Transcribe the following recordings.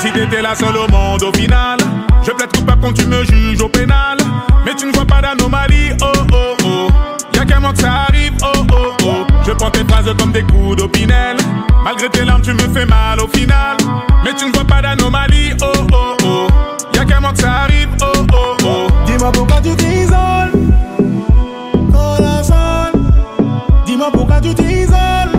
si t'étais la seule au monde au final. Je plaide coupable quand tu me juges au pénal. Mais tu ne vois pas d'anomalie, oh oh oh. Y'a qu'un moment que ça arrive, oh oh oh. Je prends tes phrases comme des coups d'opinel. Malgré tes larmes tu me fais mal au final. Mais tu ne vois pas d'anomalie, oh oh oh. Y'a qu'un moment que ça arrive, oh oh oh. Dis-moi pourquoi tu t'isoles, corazón. Dis-moi pourquoi tu t'isoles,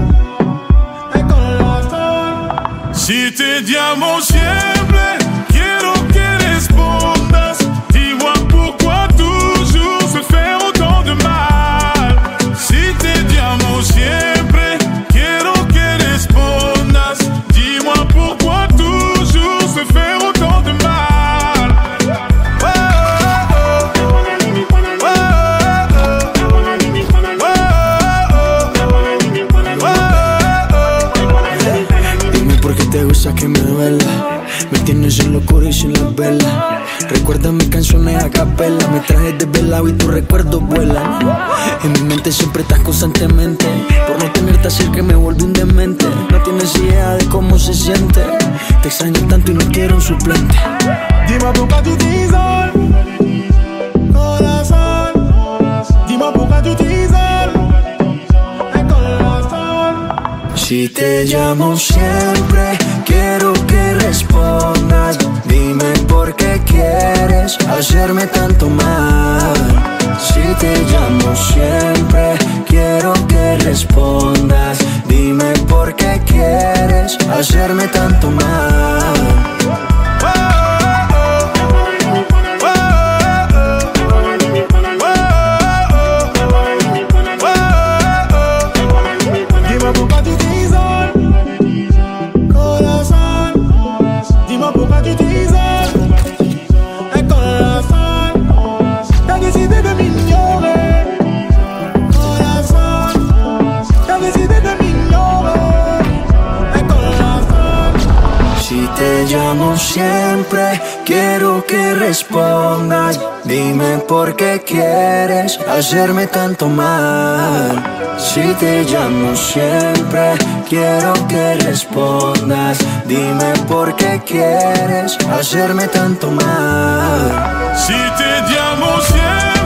corazón. Si te llamo siempre, quiero que respondas. Dis-moi pourquoi toujours se faire autant de mal. Si te llamo siempre, quiero que respondas. Dis-moi pourquoi toujours se faire autant de mal. Oh, oh, oh. Dime por qué te gusta que me duela. Me tienes en locura y sin las velas. Recuerda mis canciones a capela. Me trajes desvelado y tus recuerdos vuelan. En mi mente siempre estás constantemente. Por no tenerte cerca me vuelvo un demente. No tienes idea de cómo se siente. Te extraño tanto y no quiero un suplente. Dis-moi pourquoi tu t'isoles, corazón. Dis-moi pourquoi tu t'isoles, corazón. Si te llamo siempre, quiero que respondas. Dime por qué quieres hacerme tanto mal. Si te llamo siempre, quiero que respondas. Dime por qué quieres hacerme tanto mal. Dis-moi pourquoi tu t'isoles, corazón. Dis-moi pourquoi tu t'isoles, corazón. T'as décidé de m'ignorer, corazón. T'as décidé de m'ignorer, corazón. Si te llamo siempre, quiero que respondas. Dime por qué quieres hacerme tanto mal. Si te llamo siempre, quiero que respondas. Dime por qué quieres hacerme tanto mal. Si te llamo siempre.